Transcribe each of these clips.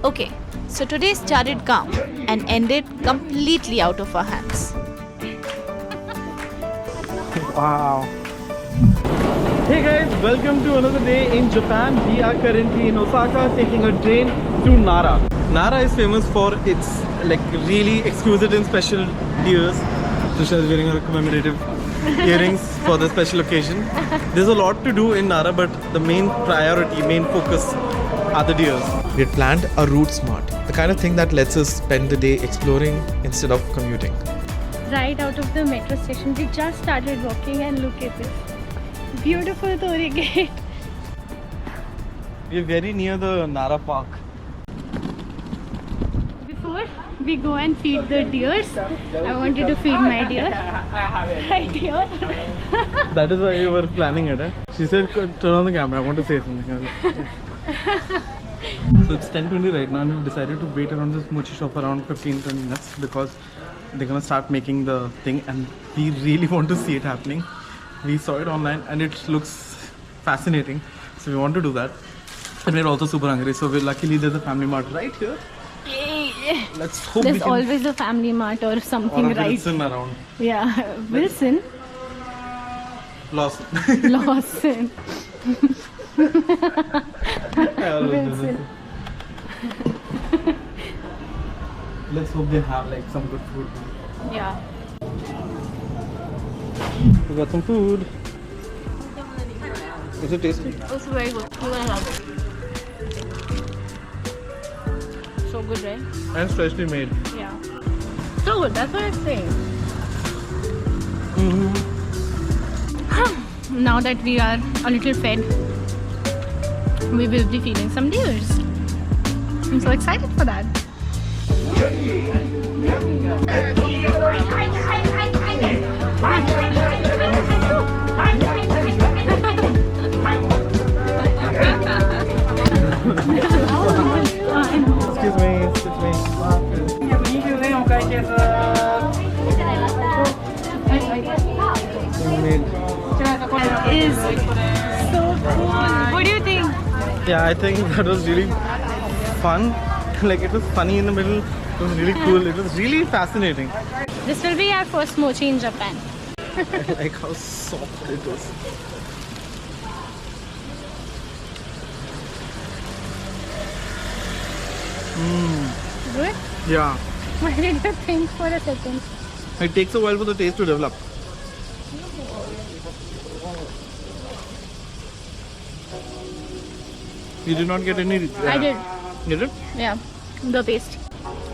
Okay, so today started calm and ended completely out of our hands. Wow. Hey guys, welcome to another day in Japan. We are currently in Osaka taking a train to Nara. Nara is famous for its like really exquisite and special deers. Trisha is wearing her commemorative earrings for the special occasion. There's a lot to do in Nara, but the main priority, main focus are the deers. We had planned a route smart, the kind of thing that lets us spend the day exploring instead of commuting. Right out of the metro station, we just started walking and look at this beautiful Tori Gate. We are very near the Nara Park. Before we go and feed the deers, I wanted to feed my deer. Right here. That is why you were planning it, eh? She said, turn on the camera, I want to say something. So it's 10:20 right now and we've decided to wait around this mochi shop around 15-20 minutes because they're gonna start making the thing and we really want to see it happening. We saw it online and it looks fascinating, so we want to do that. And we're also super hungry, so luckily there's a family mart right here. Yay. Let's hope There's we can always a family mart or something, or a right? Wilson around. Yeah, Wilson. Lost. Lawson. I always do this. Wilson. Let's hope they have like some good food. Yeah. We got some food. Is it tasty? It's very good. You're gonna love it. So good, right? And freshly made. Yeah. So good, that's what I'm saying. Now that we are a little fed, we will be feeding some deers. I'm so excited for that. Excuse me. That is so cool. What do you think? Yeah, I think that was really fun. Like it was funny in the middle. It was really cool. It was really fascinating. This will be our first mochi in Japan. I like how soft it was. Good? Yeah. What did you think for a second? It takes a while for the taste to develop. You did not get any. I did. You did? Yeah, the paste.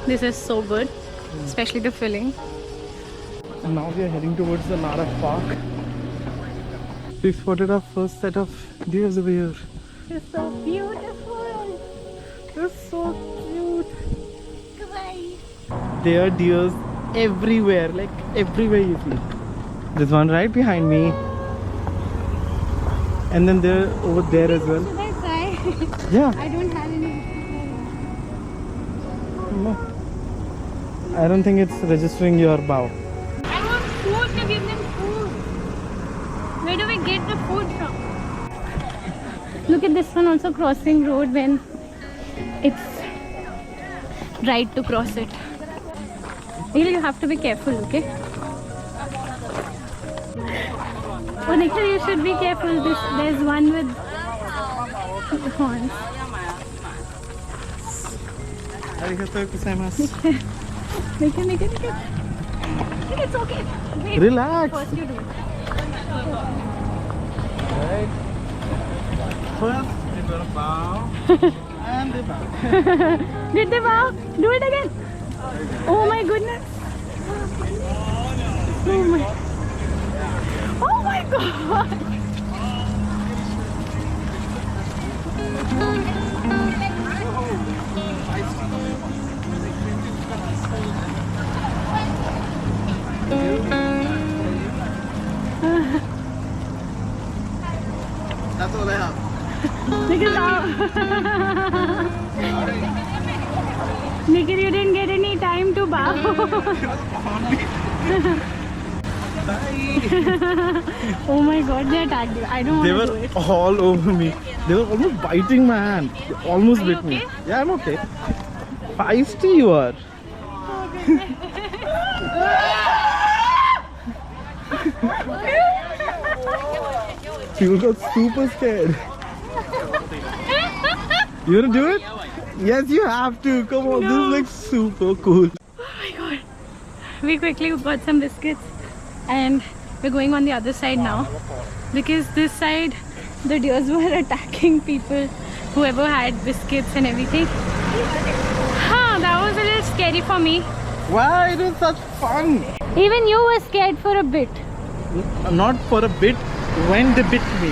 This is so good, especially the filling. And now we are heading towards the Nara Park. We spotted our first set of deers over here. It's so beautiful. They're so cute. Goodbye. There are deers everywhere, like everywhere you see. There's one right behind me. And then they're over there as well. Should I try? Yeah. I don't have any. No. I don't think it's registering your bow. I want food to give them food. Where do we get the food from? Look at this one also crossing road when it's right to cross it. Really, you have to be careful, okay? Oh, Nikhil, you should be careful. There's one with horns. Arigatou gozaimasu. Nikhil. It's okay. Wait. Relax. First you do. Right. First, you're gonna bow. And they bow. Did they bow? Do it again. Oh my goodness. Oh my god. That's all I have. Nikhil, you didn't get any time to bow. Oh my god, they attacked you. I don't They want to were do it. all over me. They were almost biting my hand. They almost Are you bit me. okay? Yeah, I'm okay. Feisty you are. People got super scared. You wanna do it? Yes, you have to. Come on, No. this looks super cool. Oh my god. We quickly got some biscuits and we're going on the other side now because this side the deers were attacking people, whoever had biscuits and everything. That was a little scary for me. Why? It was such fun. Even you were scared for a bit. Not for a bit. When they bit me.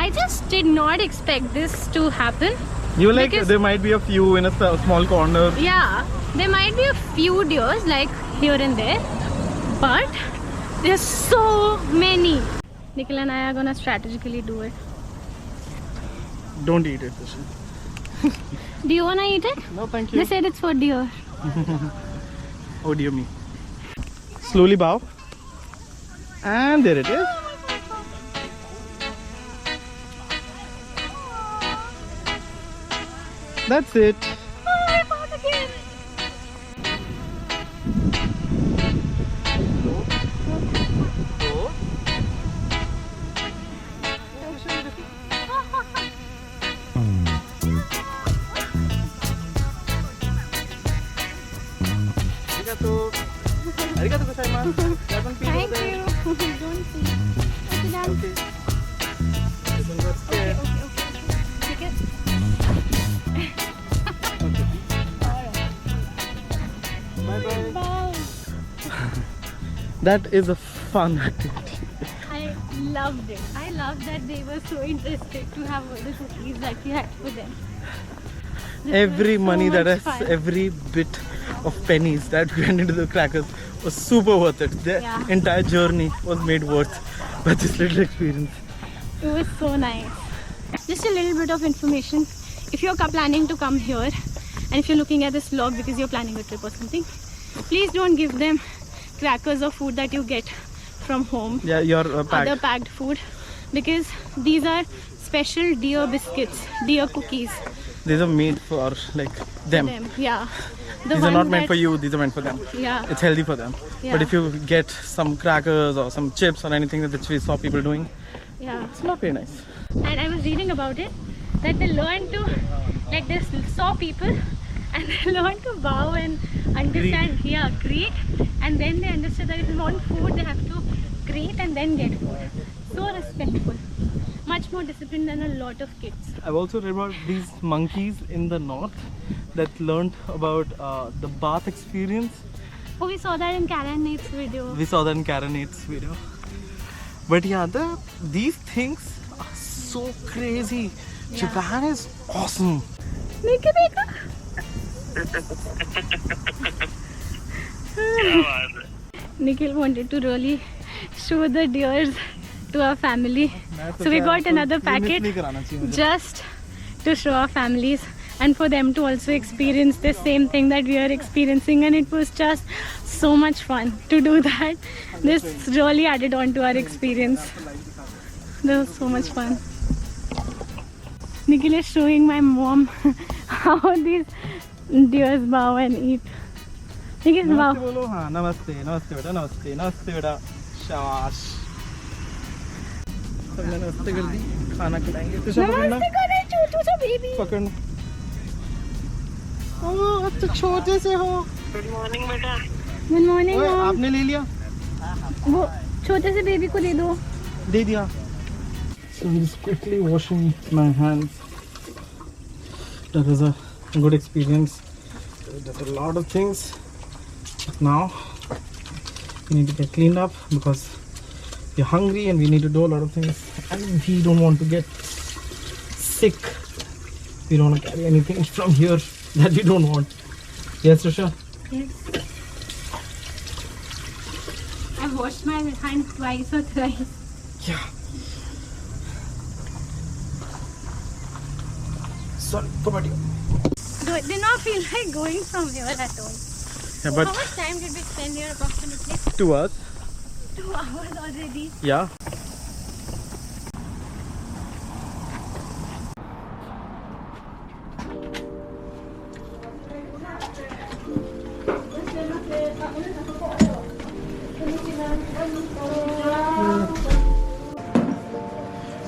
I just did not expect this to happen. You were like, Because- there might be a few in a small corner. Yeah, there might be a few deers like here and there, but there's so many. Nikhil and I are gonna strategically do it. Don't eat it, Sushi. Do you wanna eat it? No, thank They you. said it's for deer. Oh dear me. Slowly bow. And there it is. That's it. I found again. Arigato gozaimasu. Thank you. Don't see. Okay, done. Okay. This one got scared. Okay. Bye bye. Bye. That is a fun activity. I loved it. I loved that they were so interested to have all the cookies that we had for them. This Every was so money that much has, fun. every bit of pennies that went into the crackers was super worth it. The Yeah. entire journey was made worth by this little experience. It was so nice. Just a little bit of information. If you're planning to come here and if you're looking at this vlog because you're planning a trip or something, please don't give them crackers or food that you get from home, Yeah, your pack. other packed food, because these are special deer biscuits, deer cookies. These are made for like them. Them. Yeah. The These are not ones meant that- for you, these are meant for them. Yeah. It's healthy for them. Yeah. But if you get some crackers or some chips or anything that we saw people doing, Yeah. it's not very nice. And I was reading about it that they learned to, like they saw people and they learned to bow and understand, greet, and then they understood that if they want food they have to greet and then get food. So respectful, much more disciplined than a lot of kids. I've also read about these monkeys in the north that learned about the bath experience. Oh, we saw that in Karen Nate's video. We saw that in Karen Nate's video. But yeah, these things are so crazy. Yeah. Japan is awesome. Dekho, dekho. Nikhil wanted to really show the deers to our family. So we got another packet just to show our families and for them to also experience the same thing that we are experiencing, and it was just so much fun to do that. This really added on to our experience. That was so much fun. Nikhil is showing my mom how these deers bow and eat. Nikhil, Namaste bow. bolo. हाँ, नमस्ते नमस्ते बेटा नमस्ते नमस्ते बेटा शाबाश सबने नमस्ते कर दी खाना खिलाएंगे तो पकड़ना करे छोटू सा बेबी. पकड़ना ओह अब तो छोटे से हो Good morning, ओए, mom. आपने ले लिया वो छोटे से बेबी को दे दो. दे दिया so I'm just quickly washing my hands. That was a good experience. We did a lot of things. But now we need to get cleaned up because we're hungry and we need to do a lot of things and we don't want to get sick. We don't want to carry anything from here that we don't want. Yes, Risha? Yes. I've washed my hands twice or thrice. Yeah. Sorry, Pupati. Did not feel like going from here at all. Yeah, How but much time did we spend here approximately? 2 hours. 2 hours already. Yeah.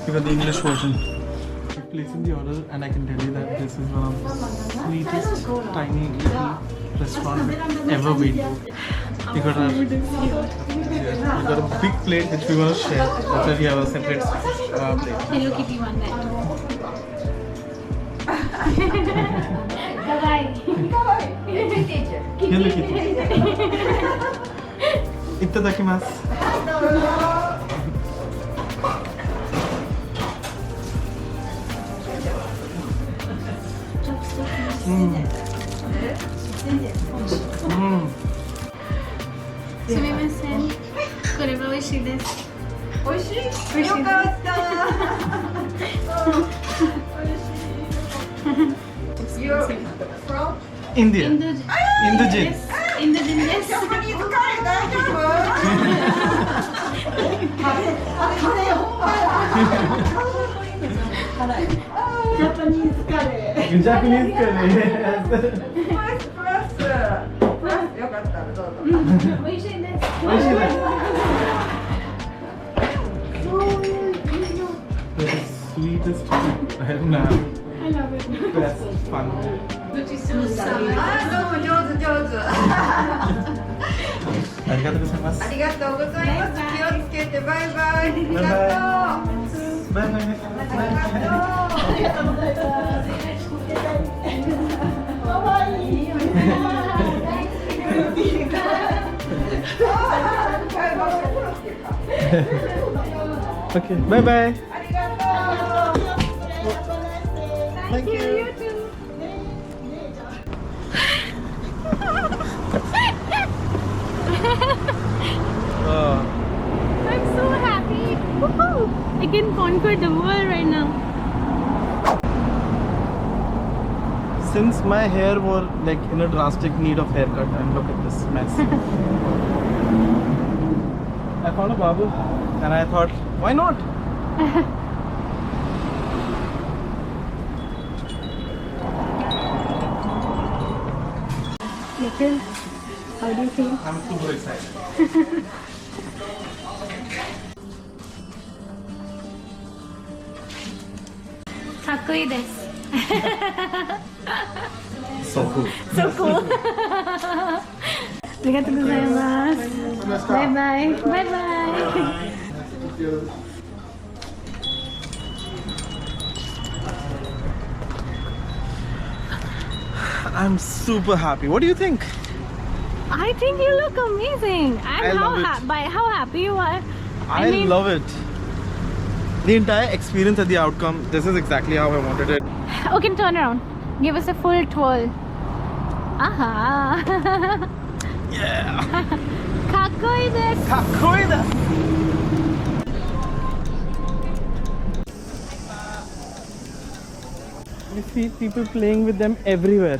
Give it the English version. You're placing the order, and I can tell you that this is one of the sweetest, tiny little restaurant I've ever been to. You got a big plate which we're gonna share. That's why we have a separate plate. Hello Kitty one night. Bye. Hello Kitty. Itadakimasu. You're from India. Indojin. Yes. Indojin, yes. Japanese curry, 大丈夫？Japanese curry. Japanese curry. Plus.よかったらどうぞ。美味しいです。美味しいです。The sweetest food I have now. I love it. Best fun. あ、どうも上手上手。ありがとうございます。ありがとうございます。気をつけてバイバイ。ありがとう。バイバイ。ありがとうございます。 Okay, bye bye. Thank you. I'm so happy. Woohoo! I can conquer the world right now. Since my hair were like in a drastic need of haircut, and look at this mess. I found a babu and I thought, why not? Nikhil, how do you feel? I'm super excited. かっこいいです。 So cool. So cool. ありがとうございます。バイバイ。バイバイ。 I'm super happy. What do you think? I think you look amazing. And by how happy you are. I mean, love it. The entire experience and the outcome, this is exactly how I wanted it. Okay, turn around. Give us a full twirl. Aha. Yeah. かっこいいです。かっこいいです。You see people playing with them everywhere.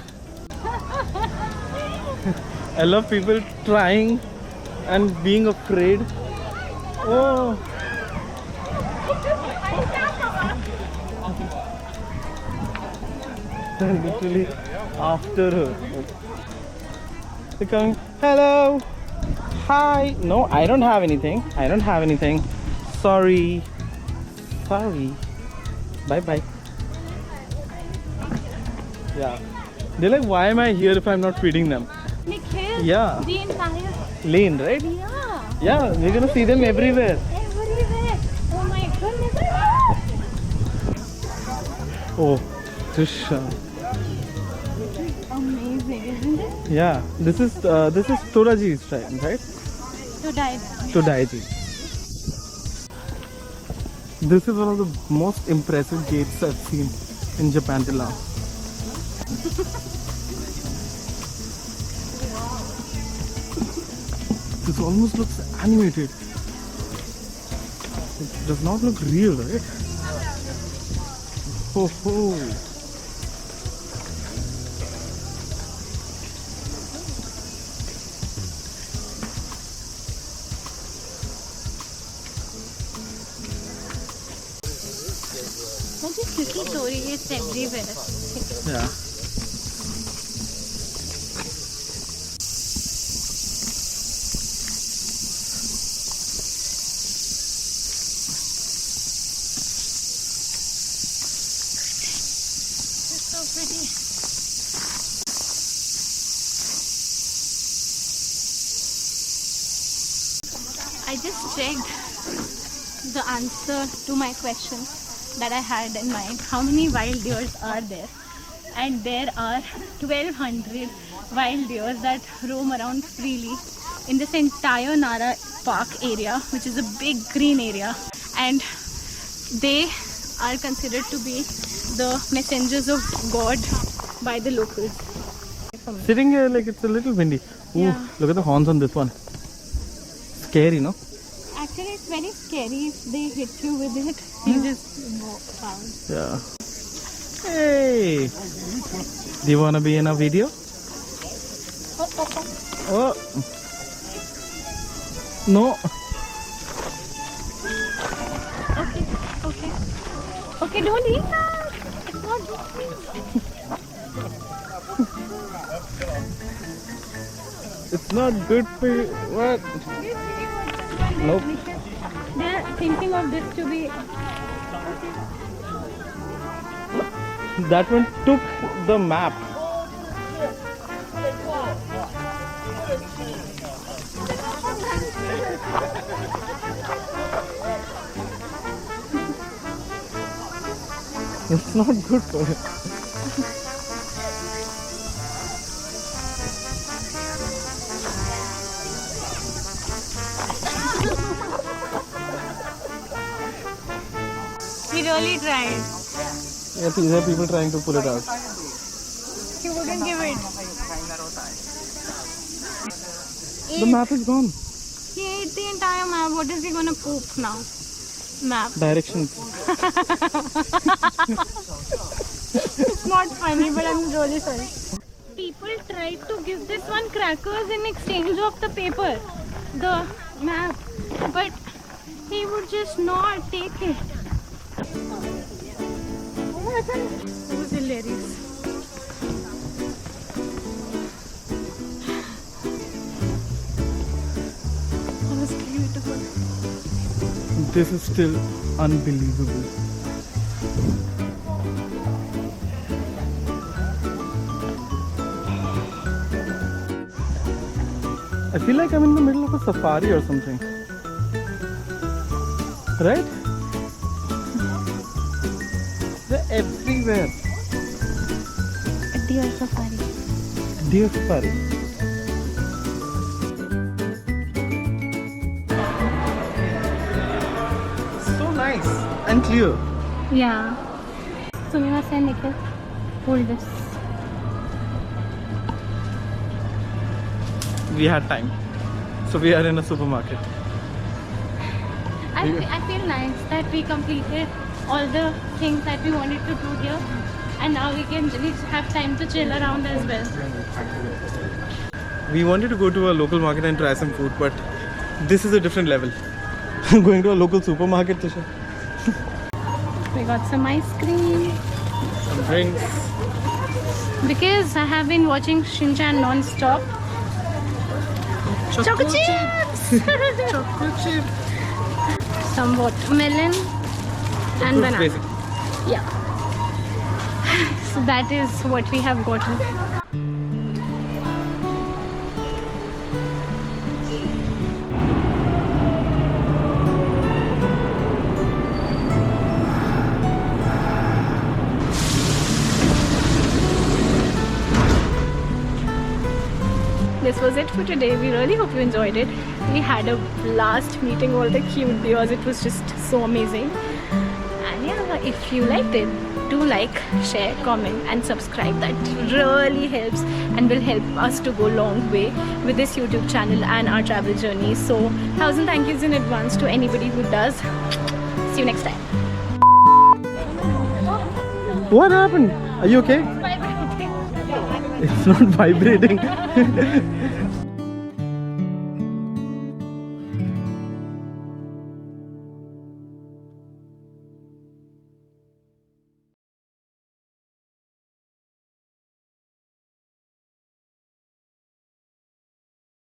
I love people trying and being afraid. Oh. They're literally after her. They're coming. Hello. Hi. No, I don't have anything. I don't have anything. Sorry. Sorry. Bye bye. Yeah. They're like, why am I here if I'm not feeding them? Nikhil, Yeah. the entire Lane, right? yeah, Yeah, we're gonna see them everywhere. everywhere. Oh my goodness. Oh, Trisha. Amazing, isn't it? Yeah, this is Toraji's time, right? To die. Todaiji. This is one of the most impressive gates I've seen in Japan till now. This almost looks animated. It does not look real, right? Oh, oh. But this little story is everywhere. Yeah. It's so pretty. I just checked the answer to my question that I had in mind. How many wild deers are there? And there are 1200 wild deers that roam around freely in this entire Nara Park area, which is a big green area. And they are considered to be the messengers of God by the locals. Sitting here, like, it's a little windy. Ooh, Yeah. look at the horns on this one. Scary, no? Actually, it's very scary if they hit you with it. You just walk down. Yeah. Hey! Do you want to be in a video? Oh! No! Okay, okay. Okay, don't eat that. It's not good. It's not good for you. What? Nope. They're thinking of this to be. That one took the map. It's not good for it. We really tried. Yes, these are people trying to pull it out. He wouldn't give it. The map is gone. He ate the entire map. What is he gonna poop now? Map. Directions. It's not funny, but I'm really sorry. People tried to give this one crackers in exchange of the paper, the map, but he would just not take it. It was hilarious. That was beautiful. This is still unbelievable. I feel like I'm in the middle of a safari or something. Right? They're everywhere. A deer safari. Deer safari. So nice and clear. Yeah. Sumimase Nikhil, hold this. We had time. So we are in a supermarket. I feel nice that we completed all the things that we wanted to do here, and now we have time to chill around as well. We wanted to go to a local market and try some food, but this is a different level. Going to a local supermarket, Tisha. We got some ice cream Some drinks. because I have been watching Shin-chan non-stop. Choco chips! Chocolate chip. Some watermelon and banana. Basic. Yeah. So that is what we have gotten. This was it for today. We really hope you enjoyed it. We had a blast meeting all the cute deers. It was just so amazing. And yeah, if you liked it, do like, share, comment and subscribe. That really helps and will help us to go a long way with this YouTube channel and our travel journey. So 1000 thank yous in advance to anybody who does. See you next time. What happened? Are you okay? It's not vibrating.